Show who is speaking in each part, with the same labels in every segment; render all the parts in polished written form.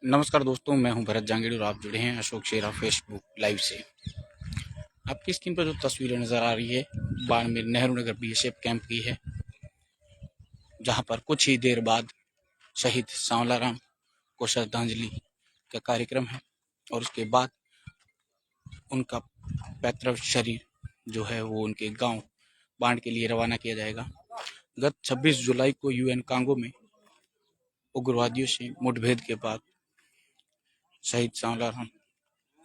Speaker 1: नमस्कार दोस्तों, मैं हूं भरत जांगीड़ और आप जुड़े हैं अशोक शेरा फेसबुक लाइव से। आपकी स्क्रीन पर जो तस्वीरें नजर आ रही है बाड़मेर नेहरू नगर बीएसएफ कैंप की है, जहां पर कुछ ही देर बाद शहीद सांवलाराम को श्रद्धांजलि का कार्यक्रम है और उसके बाद उनका पैतृक शरीर जो है वो उनके गांव बाढ़ के लिए रवाना किया जाएगा। गत 26 जुलाई को यूएन कांगो में उग्रवादियों से मुठभेड़ के बाद शहीद सांवलाराम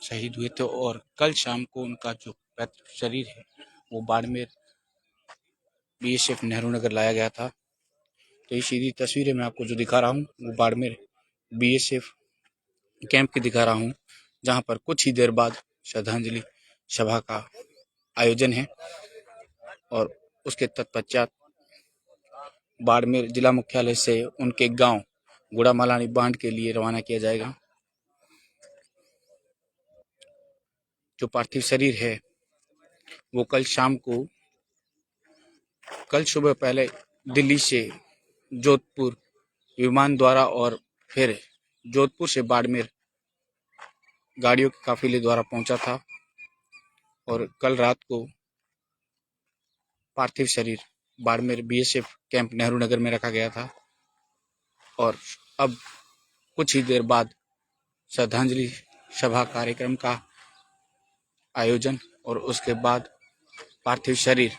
Speaker 1: शहीद हुए थे और कल शाम को उनका जो पैतृक शरीर है वो बाड़मेर बीएसएफ नेहरू नगर लाया गया था। तो ये सीधी तस्वीरें मैं आपको जो दिखा रहा हूँ वो बाड़मेर बीएसएफ कैंप की दिखा रहा हूँ, जहाँ पर कुछ ही देर बाद श्रद्धांजलि सभा का आयोजन है और उसके तत्पश्चात बाड़मेर जिला मुख्यालय से उनके गांव गुड़ामालानी बांध के लिए रवाना किया जाएगा। जो पार्थिव शरीर है वो कल सुबह पहले दिल्ली से जोधपुर विमान द्वारा और फिर जोधपुर से बाड़मेर गाड़ियों के काफिले द्वारा पहुंचा था और कल रात को पार्थिव शरीर बाड़मेर बीएसएफ कैंप नेहरू नगर में रखा गया था और अब कुछ ही देर बाद श्रद्धांजलि सभा कार्यक्रम का आयोजन और उसके बाद पार्थिव शरीर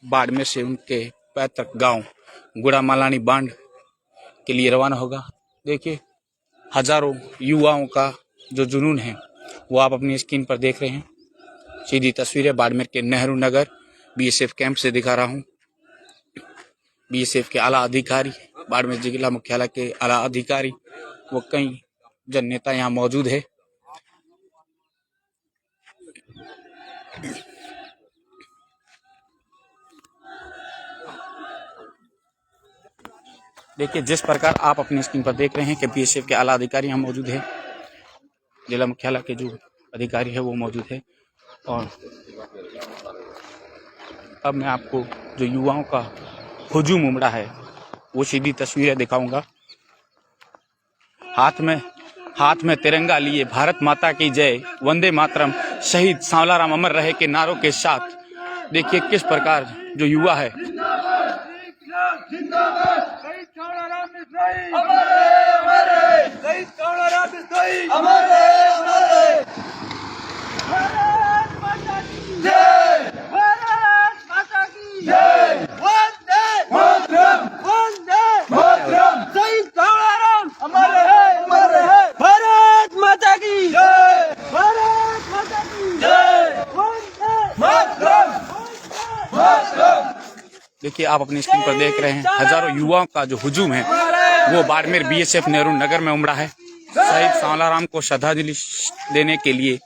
Speaker 1: बाड़मेर से उनके पैतृक गांव गुड़ामालानी बांध के लिए रवाना होगा। देखिए, हजारों युवाओं का जो जुनून है वो आप अपनी स्क्रीन पर देख रहे हैं। सीधी तस्वीरें बाड़मेर के नेहरू नगर बीएसएफ कैंप से दिखा रहा हूं। बीएसएफ के आला अधिकारी, बाड़मेर जिला मुख्यालय के आला अधिकारी व कई जन नेता यहाँ मौजूद है। देखिए, जिस प्रकार आप अपनी स्क्रीन पर देख रहे हैं कि बीएसएफ के आला अधिकारी यहाँ मौजूद है, जिला मुख्यालय के जो अधिकारी है वो मौजूद है। और अब मैं आपको जो युवाओं का हुजूम उमड़ा है वो सीधी तस्वीरें दिखाऊंगा। हाथ में तिरंगा लिए भारत माता की जय, वंदे मातरम, शहीद सांवलाराम अमर रहे के नारों के साथ देखिए किस प्रकार जो युवा है देखिए, आप अपनी स्क्रीन पर देख रहे हैं हजारों युवाओं का जो हुजूम है वो बाड़मेर बीएसएफ नेहरू नगर में उमड़ा है। शहीद सांवलाराम को श्रद्धांजलि देने के लिए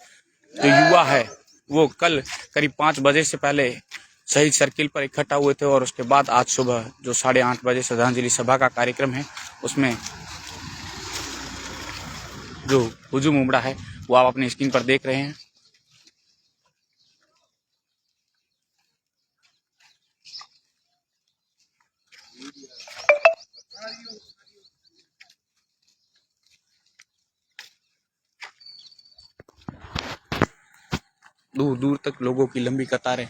Speaker 1: जो युवा है वो कल करीब 5 बजे से पहले शहीद सर्किल पर इकट्ठा हुए थे और उसके बाद आज सुबह जो 8:30 बजे श्रद्धांजलि सभा का कार्यक्रम है उसमें जो हुजूम उमड़ा है वो आप अपनी स्क्रीन पर देख रहे हैं। दूर दूर तक लोगों की लंबी कतारें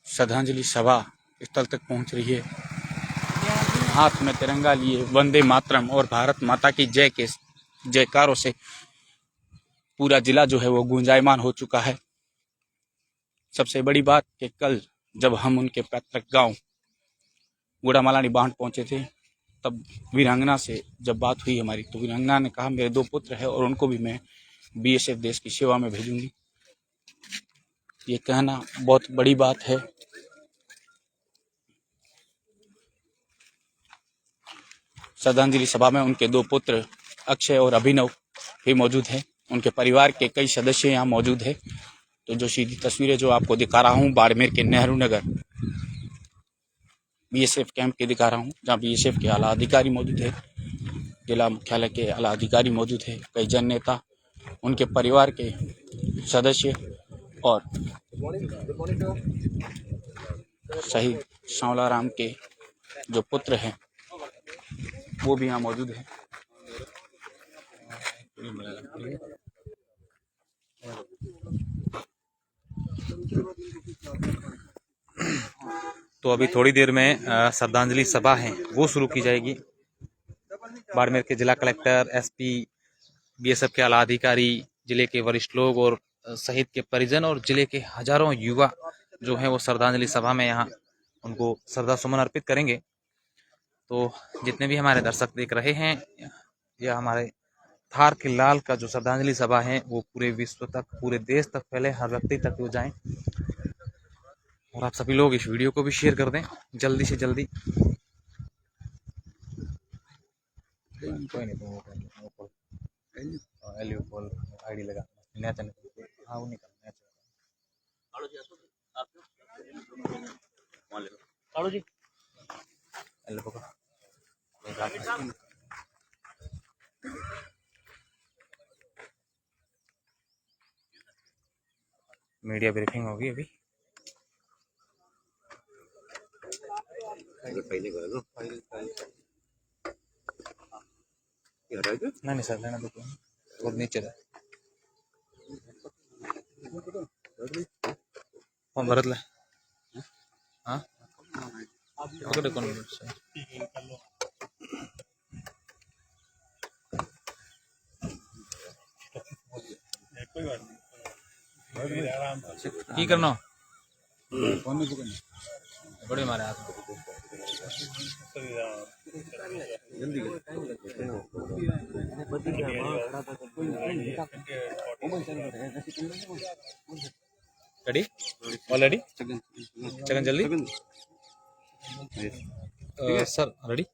Speaker 1: श्रद्धांजलि सभा स्थल तक पहुंच रही है। हाथ में तिरंगा लिए वंदे मातरम और भारत माता की जय के जयकारों से पूरा जिला जो है वो गुंजायमान हो चुका है। सबसे बड़ी बात कि कल जब हम उनके पैतृक गांव गुड़ामालानी बांध पहुंचे थे तब वीरांगना से जब बात हुई हमारी तो वीरांगना ने कहा मेरे 2 पुत्र हैं और उनको भी मैं बीएसएफ देश की सेवा में भेजूंगी। ये कहना बहुत बड़ी बात है। श्रद्धांजलि सभा में उनके 2 पुत्र अक्षय और अभिनव भी मौजूद हैं। उनके परिवार के कई सदस्य यहाँ मौजूद हैं। तो जो सीधी तस्वीरें जो आपको दिखा रहा हूँ बाड़मेर के नेहरू नगर बीएसएफ कैंप के दिखा रहा हूँ, जहाँ बीएसएफ के आला अधिकारी मौजूद है, जिला मुख्यालय के आला अधिकारी मौजूद है, कई जन नेता, उनके परिवार के सदस्य और शहीद सांवलाराम के जो पुत्र हैं वो भी यहाँ मौजूद है। तो अभी थोड़ी देर में श्रद्धांजलि सभा है वो शुरू की जाएगी। बाड़मेर के जिला कलेक्टर, एसपी, बीएसएफ के आला अधिकारी, जिले के वरिष्ठ लोग और शहीद के परिजन और जिले के हजारों युवा जो हैं वो श्रद्धांजलि सभा में यहाँ उनको श्रद्धा सुमन अर्पित करेंगे। तो जितने भी हमारे दर्शक देख रहे हैं, या हमारे थार के लाल का जो श्रद्धांजलि सभा है वो पूरे विश्व तक, पूरे देश तक फैले, हर व्यक्ति तक वो जाएं। और आप सभी लोग इस वीडियो को भी शेयर कर दें जल्दी से जल्दी। कोई नहीं, तो आईडी लगा नया चैनल। हाँ वो निकल नया जी मीडिया ब्रीफिंग होगी अभी। नहीं सर, लेना तो और नीचे फोन भरत ले। हाँ पकड़े कौन से कोई बात नहीं की करना बड़े मारे हाथ रेडी ऑलरेडी चकन जल्दी सर रेडी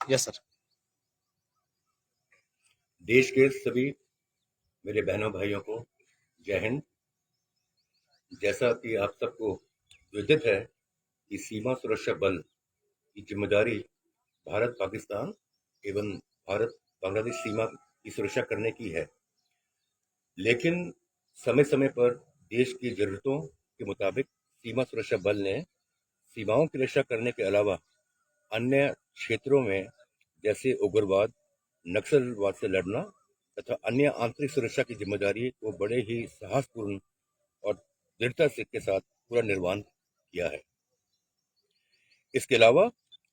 Speaker 1: यस सर।
Speaker 2: देश के सभी मेरे बहनों भाइयों को जय हिंद। जैसा कि आप सबको विदित है कि सीमा सुरक्षा बल की जिम्मेदारी भारत पाकिस्तान एवं भारत बांग्लादेश सीमा की सुरक्षा करने की है, लेकिन समय समय पर देश की जरूरतों के मुताबिक सीमा सुरक्षा बल ने सीमाओं की रक्षा करने के अलावा अन्य क्षेत्रों में जैसे उग्रवाद, नक्सलवाद से लड़ना तथा अन्य आंतरिक सुरक्षा की जिम्मेदारी को बड़े ही साहसपूर्ण और दृढ़ता के साथ पूरा निर्वहन किया है। इसके अलावा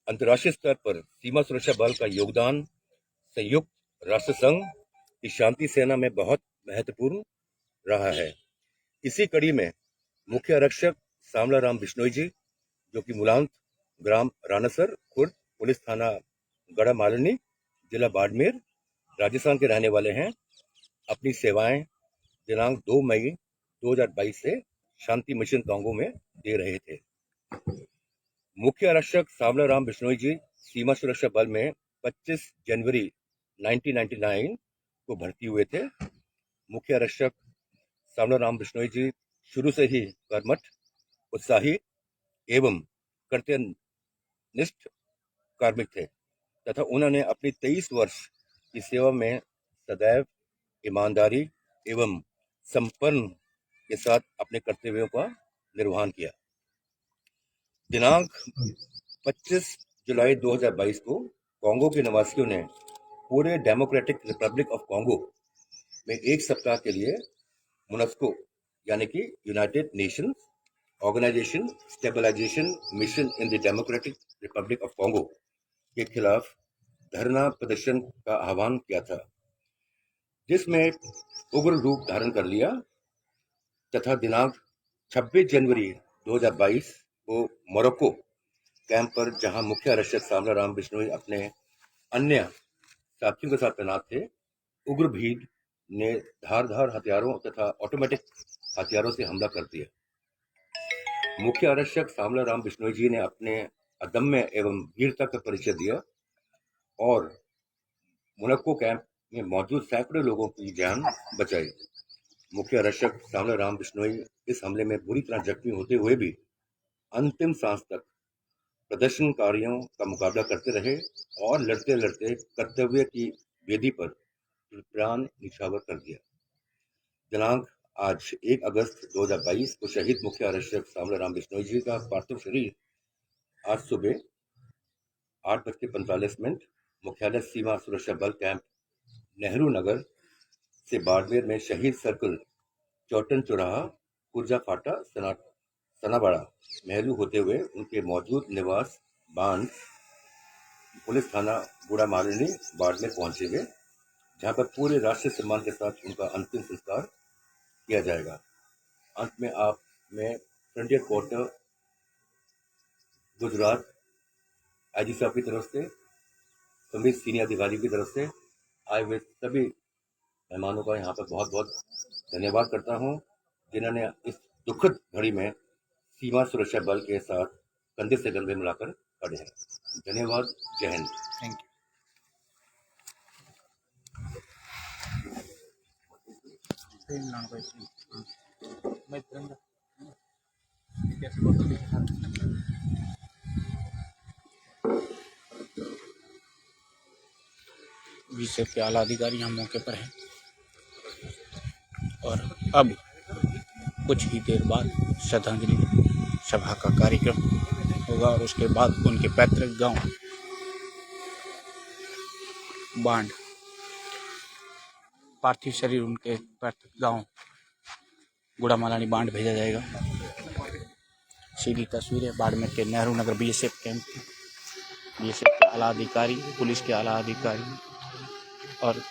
Speaker 2: अंतर्राष्ट्रीय स्तर पर सीमा सुरक्षा बल का योगदान संयुक्त राष्ट्र संघ की शांति सेना में बहुत महत्वपूर्ण रहा है। इसी कड़ी में मुख्य आरक्षक सामला राम बिश्नोई जी, जो कि मुलांत ग्राम रानासर खुर्द, पुलिस थाना गढ़ा मालनी, जिला बाड़मेर, राजस्थान के रहने वाले हैं, अपनी सेवाएं दिनांक 2 मई 2022 से शांति मिशन कांगो में दे रहे थे। मुख्य आरक्षक सामला राम बिश्नोई जी सीमा सुरक्षा बल में 25 जनवरी 1999 को भर्ती हुए थे। मुख्य आरक्षक सामला राम बिश्नोई जी शुरू से ही कर्मठ, उत्साही एवं कर्तव्यनिष्ठ कार्मिक थे तथा उन्होंने अपनी 23 वर्ष की सेवा में सदैव ईमानदारी एवं संपन्न के साथ अपने कर्तव्यों का निर्वहन किया। दिनांक 25 जुलाई 2022 को कांगो के निवासियों ने पूरे डेमोक्रेटिक रिपब्लिक ऑफ कांगो में एक सप्ताह के लिए मुनस्को यानी कि United Nations Organization Stabilization Mission in the Democratic Republic of Congo के खिलाफ धरना प्रदर्शन का आह्वान किया था, जिसमें उग्र रूप धारण कर लिया तथा दिनांक 26 जनवरी 2022 को मोरक्को कैंप पर, जहां मुख्य आरक्षक सामला राम बिश्नोई अपने अन्य साथियों के साथ तैनात थे, उग्र भीड़ ने धारदार हथियारों तथा ऑटोमेटिक हथियारों से हमला कर दिया। मुख्य आरक्षक सामला राम बिश्नोई जी ने अपने अदम्य एवं वीरता का परिचय दिया और मोरक्को कैंप में मौजूद सैकड़ों लोगों की जान बचाई। मुख्य आरक्षक सामला राम बिश्नोई इस हमले में बुरी तरह जख्मी होते हुए भी अंतिम सांस तक प्रदर्शनकारियों का मुकाबला करते रहे और लड़ते लड़ते कर्तव्य की वेदी पर प्राण निछावर कर दिया। दिनांक आज 1 अगस्त 2022 को शहीद मुख्य आरक्षक सामला राम बिश्नोई जी का पार्थिव शरीर आज सुबह 8:45 मुख्यालय सीमा सुरक्षा बल कैंप नेहरू नगर से बाड़मेर में शहीद सर्कल, चौटन चौराहा, पुरजा फाटा, सनाबाड़ा, महलू होते हुए उनके मौजूद निवास बांध पुलिस थाना गुड़ा मालिनी बाड़मेर पहुंचेंगे, जहां पर पूरे राष्ट्रीय सम्मान के साथ उनका अंतिम संस्कार किया जाएगा। अंत में मैं फ्रंटियर पोर्टर गुजरात आईजी साहब की तरफ से, सभी सीनियर अधिकारियों की तरफ से आए हुए सभी मेहमानों का यहाँ पर बहुत बहुत धन्यवाद करता हूँ, जिन्होंने इस दुखद घड़ी में सीमा सुरक्षा बल के साथ कंधे से कंधे मिलाकर खड़े हैं। धन्यवाद। जय हिंद।
Speaker 1: Thank you. बीएसएफ के आला अधिकारी यहाँ मौके पर हैं और अब कुछ ही देर बाद श्रद्धांजलि सभा का कार्यक्रम होगा और उसके बाद उनके पैतृक गांव बांड पार्थिव शरीर उनके पैतृक गांव गुड़ामालानी बांड भेजा जाएगा। सीधी तस्वीरें बाड़मेर के नेहरू नगर बीएसएफ कैंप की, बीएसएफ के आला अधिकारी, पुलिस के आला अधिकारी और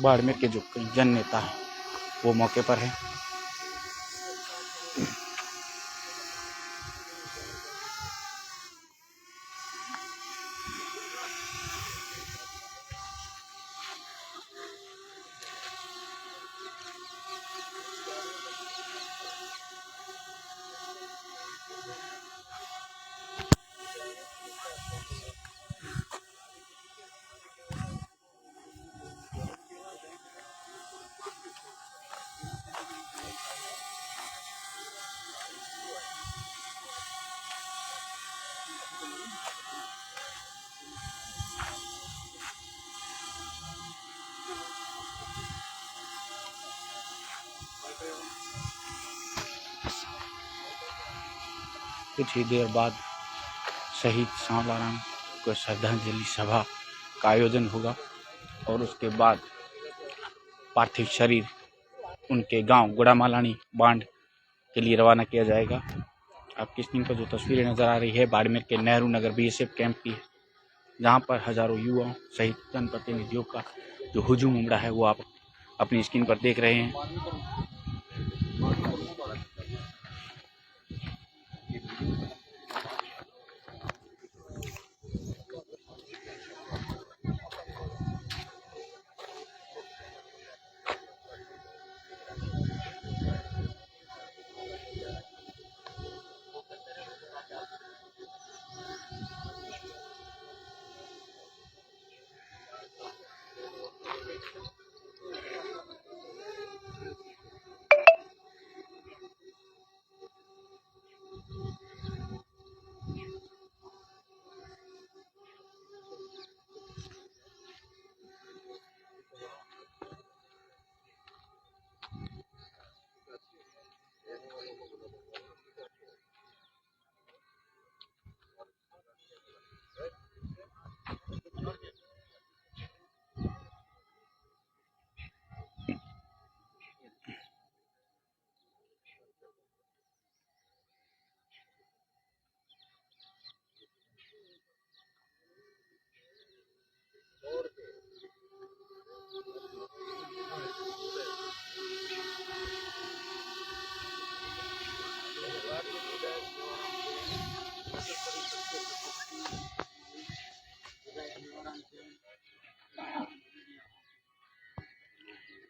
Speaker 1: बाड़मेर के जो कई जन नेता हैं वो मौके पर हैं। कुछ ही देर बाद शहीद सांवलाराम को श्रद्धांजलि सभा का आयोजन होगा और उसके बाद पार्थिव शरीर उनके गांव गुड़ामालानी बांड के लिए रवाना किया जाएगा। आपकी स्क्रीन पर जो तस्वीरें नजर आ रही है बाड़मेर के नेहरू नगर बीएसएफ कैंप की है, जहां पर हजारों युवाओं सहित जनप्रतिनिधियों का जो हुजूम उमड़ा है वो आप अपनी स्क्रीन पर देख रहे हैं।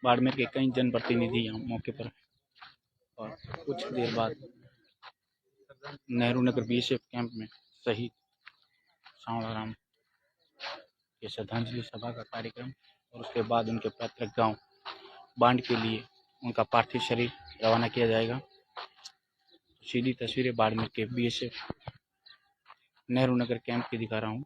Speaker 1: बाड़मेर के कई जनप्रतिनिधि यहाँ मौके पर और कुछ देर बाद नेहरू नगर बीएसएफ कैंप में शहीद सांवलाराम के श्रद्धांजलि सभा का कार्यक्रम और उसके बाद उनके पैतृक गांव बांड के लिए उनका पार्थिव शरीर रवाना किया जाएगा। सीधी तस्वीरें बाड़मेर के बीएसएफ नेहरू नगर कैंप की दिखा रहा हूँ।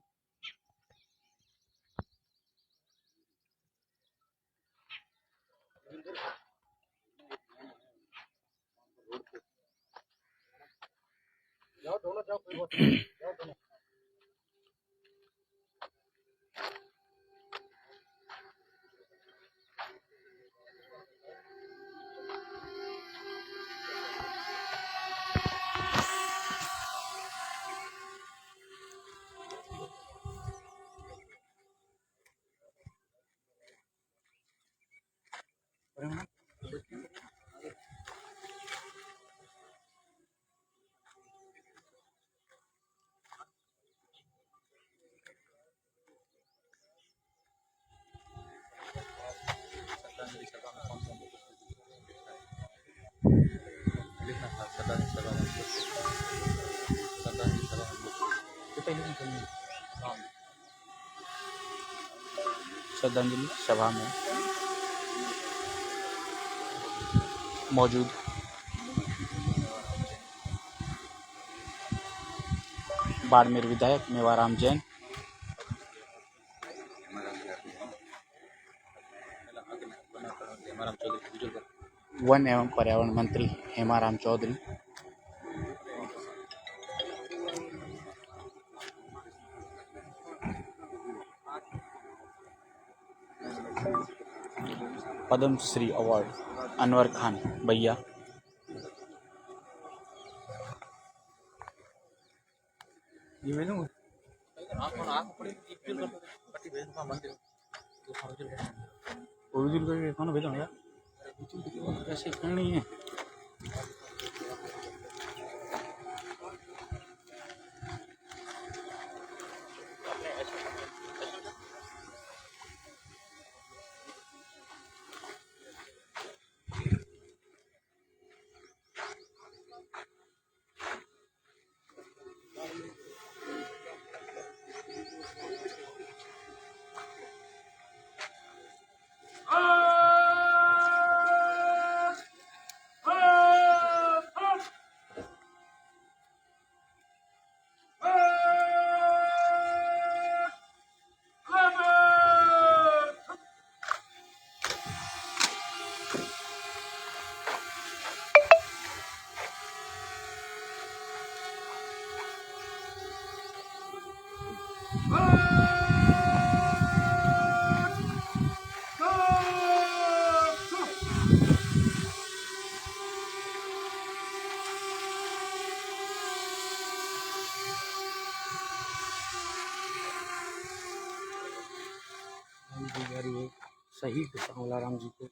Speaker 1: श्रद्धांजलि सभा में मौजूद बाड़मेर विधायक मेवाराम जैन, वन एवं पर्यावरण मंत्री हेमाराम चौधरी, पद्म श्री अवार्ड अनवर खान भैया, ऐसे करनी है। शहीद कमलाराम जी को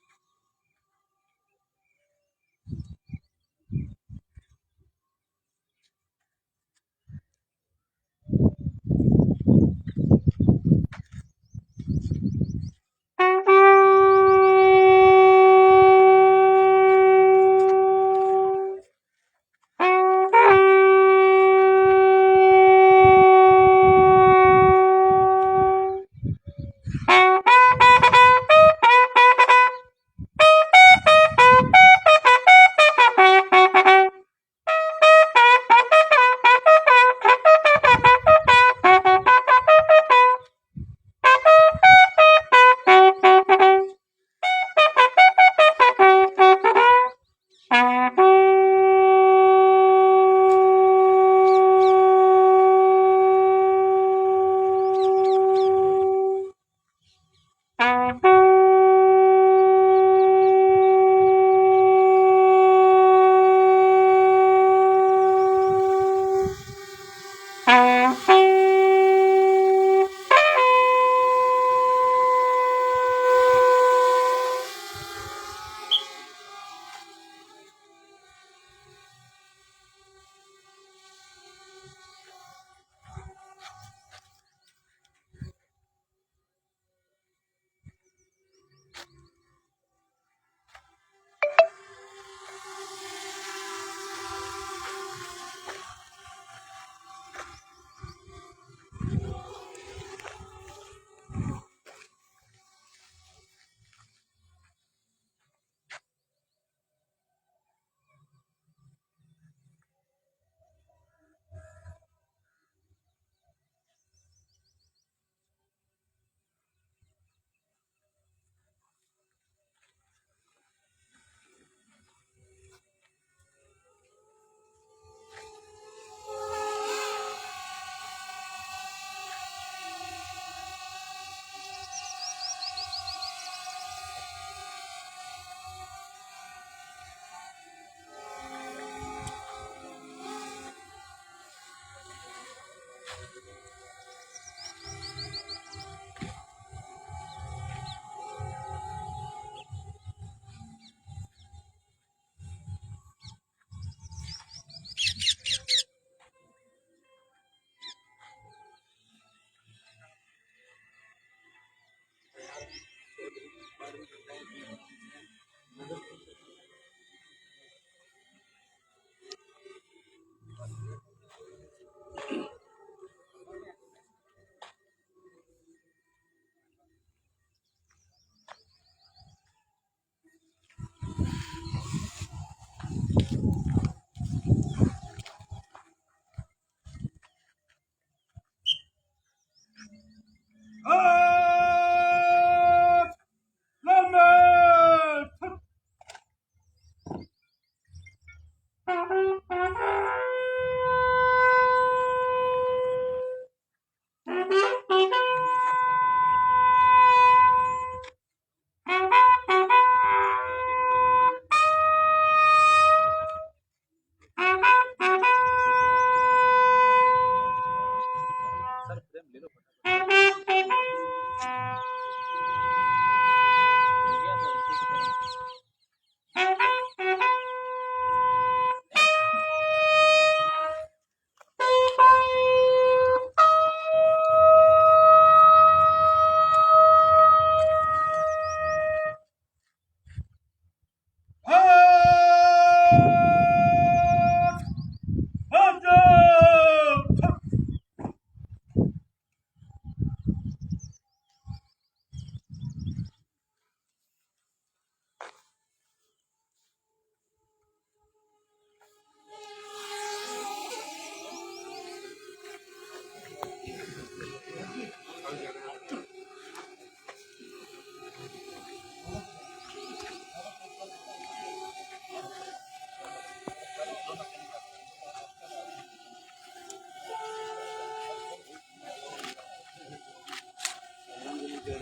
Speaker 1: ये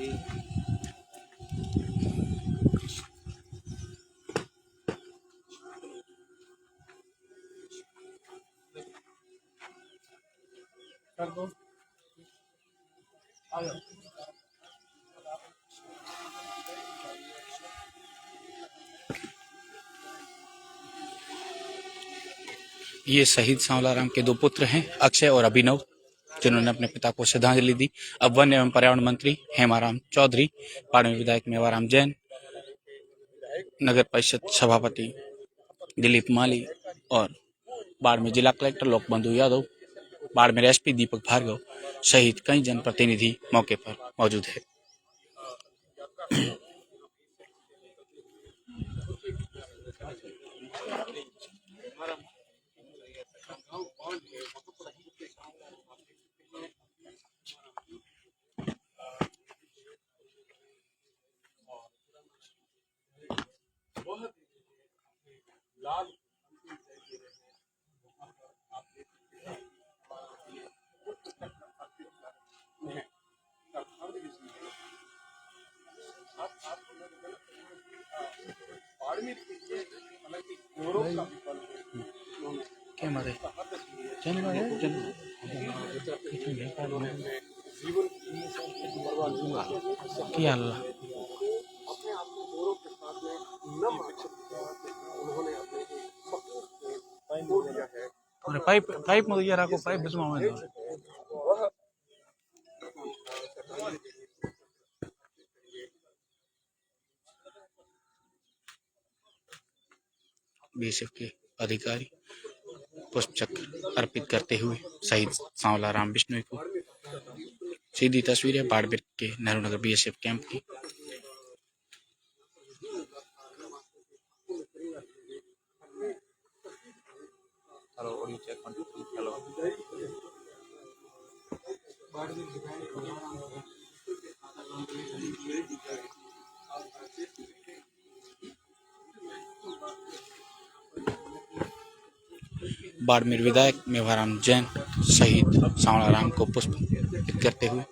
Speaker 1: शहीद सांवला राम के दो पुत्र हैं, अक्षय और अभिनव, जिन्होंने अपने पिता को श्रद्धांजलि दी। अब वन एवं पर्यावरण मंत्री हेमाराम चौधरी, बाड़मेर विधायक मेवाराम जैन, नगर परिषद सभापति दिलीप माली और बाड़मेर जिला कलेक्टर लोकबंधु यादव, बाड़मेर एसपी दीपक भार्गव सहित कई जनप्रतिनिधि मौके पर मौजूद है। क्या मारे क्या अल्लाह पाइप पाइप में ये रखो पाइप बस में बीएसएफ के अधिकारी पुष्प चक्र अर्पित करते हुए शहीद सांवला राम बिश्नोई को। सीधी तस्वीरें बाड़मेर के नेहरू नगर बीएसएफ कैंप की। बाड़मेर विधायक मेवाराम जैन शहीद सांवला राम को पुष्प अर्पित करते हुए।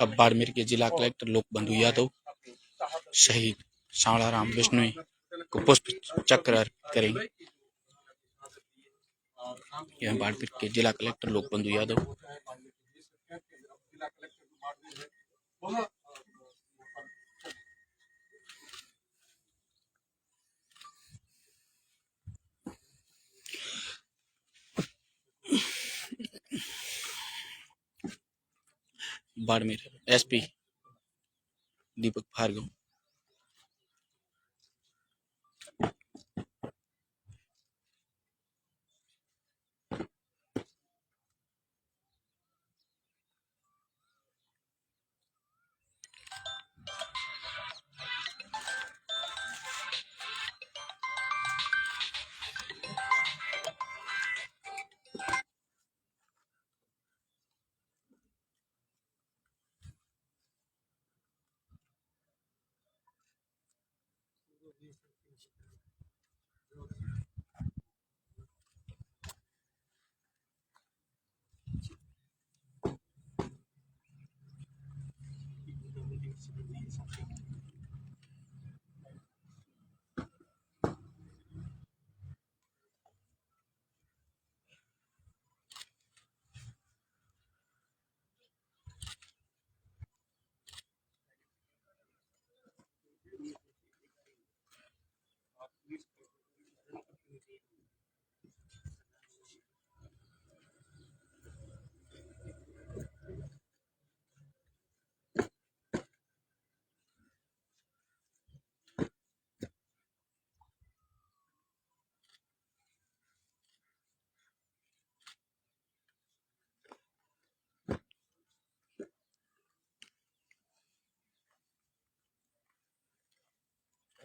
Speaker 1: अब बाड़मेर के जिला कलेक्टर लोकबंधु यादव शहीद सांवला राम बिश्नोई को पुष्प चक्र अर्पित करेंगे। यह बाड़मेर के जिला कलेक्टर लोकबंधु यादव। बाड़मेर एसपी दीपक भार्गव।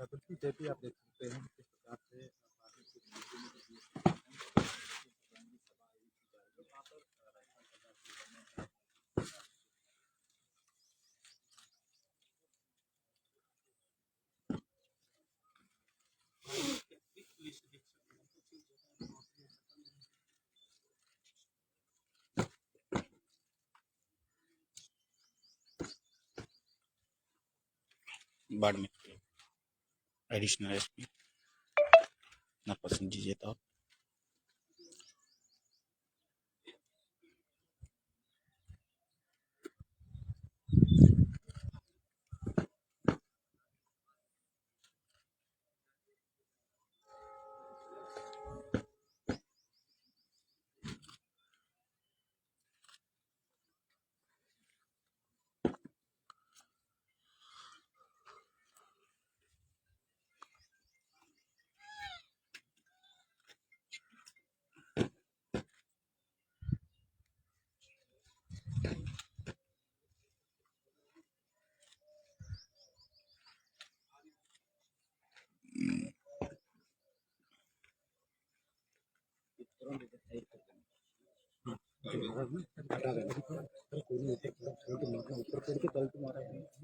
Speaker 3: बिल्कुल जैसे आप देख सकते हैं किस प्रकार से
Speaker 1: बाड़मेर के एडिशनल एसपी नरपत सिंह जी जेता।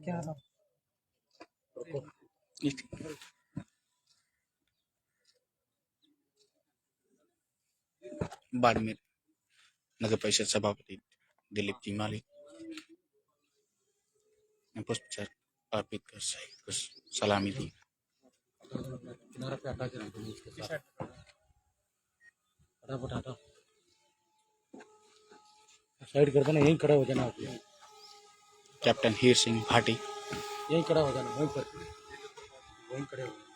Speaker 3: क्या
Speaker 1: बाड़मेर नगर परिषद सभापति दिलीप जी माली ने पुष्पचक्र अर्पित कर शहीद को सलामी दी।
Speaker 3: किनारा पे हटा के रख दो उसके साथ फटाफट हटा साइड कर देना, यहीं खड़ा हो जाना आप,
Speaker 1: कैप्टन हीर सिंह भाटी
Speaker 3: यहीं खड़ा हो जाना, वहीं पर वहीं खड़े हो जाना।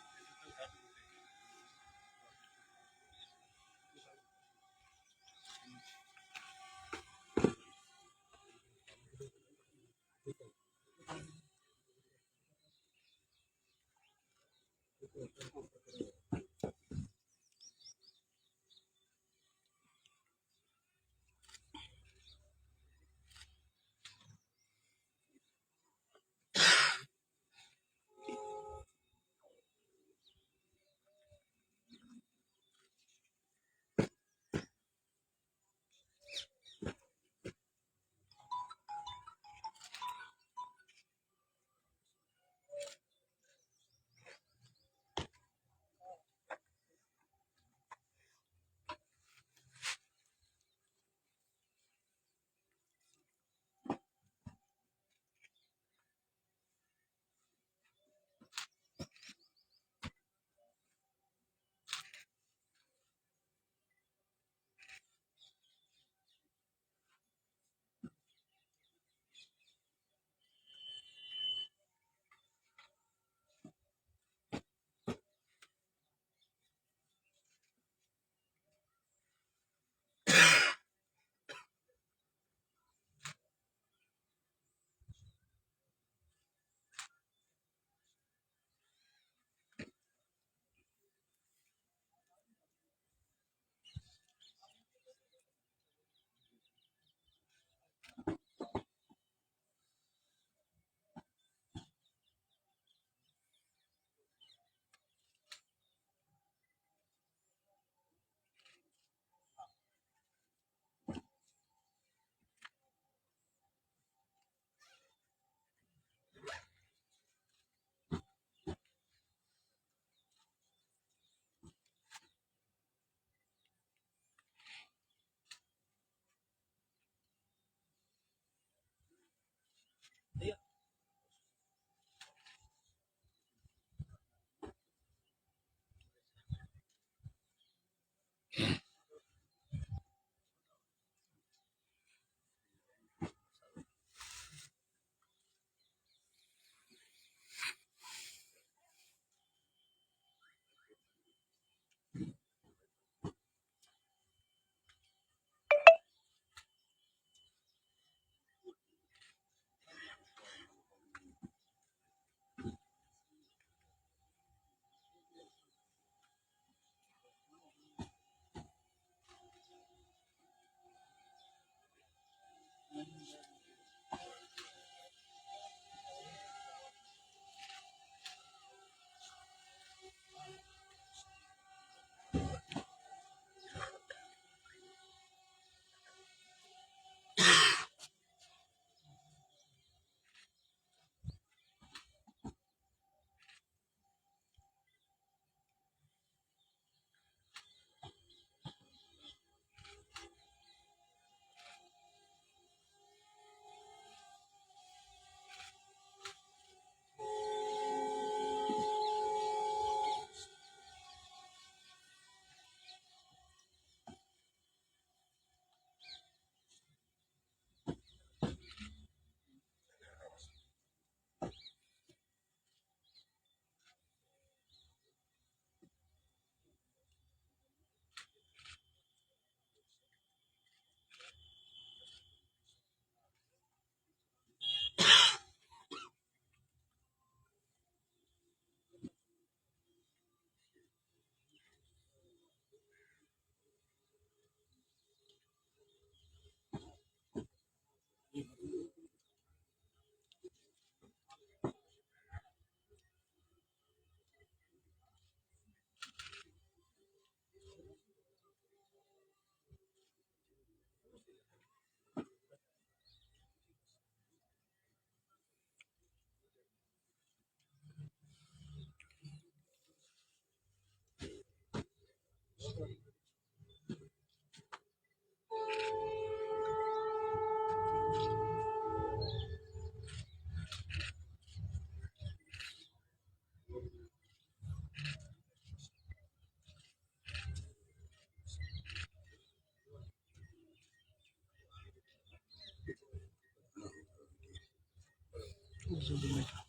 Speaker 1: बिजी था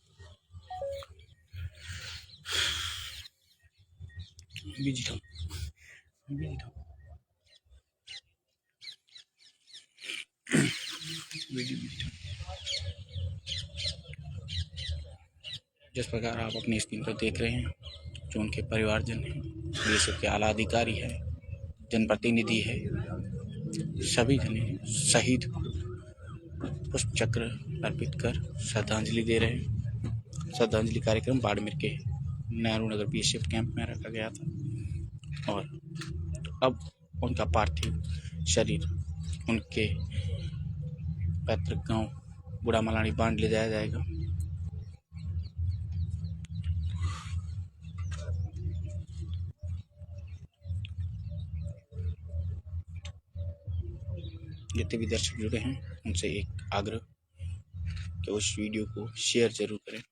Speaker 1: बिजी था बिजी था। जिस प्रकार आप अपनी स्क्रीन पर देख रहे हैं, जो उनके परिवारजन हैं, बीएसएफ के आला अधिकारी है, जनप्रतिनिधि है, सभी जने शहीद पुष्प चक्र अर्पित कर श्रद्धांजलि दे रहे हैं। श्रद्धांजलि कार्यक्रम बाड़मेर के नेहरू नगर बीएसएफ कैंप में रखा गया था और अब उनका पार्थिव शरीर उनके पैतृक गांव बूढ़ा मलानी बांध ले जाया जाएगा। जितने भी दर्शक जुड़े हैं उनसे एक आग्रह कि उस वीडियो को शेयर जरूर करें।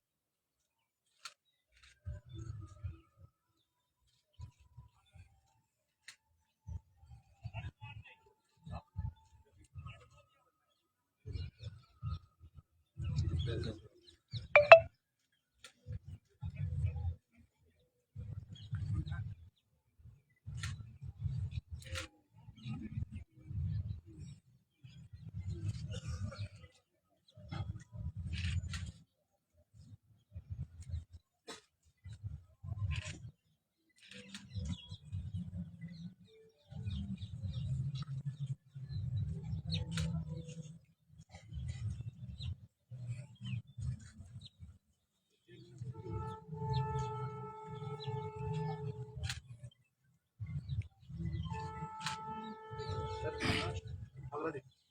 Speaker 3: Already.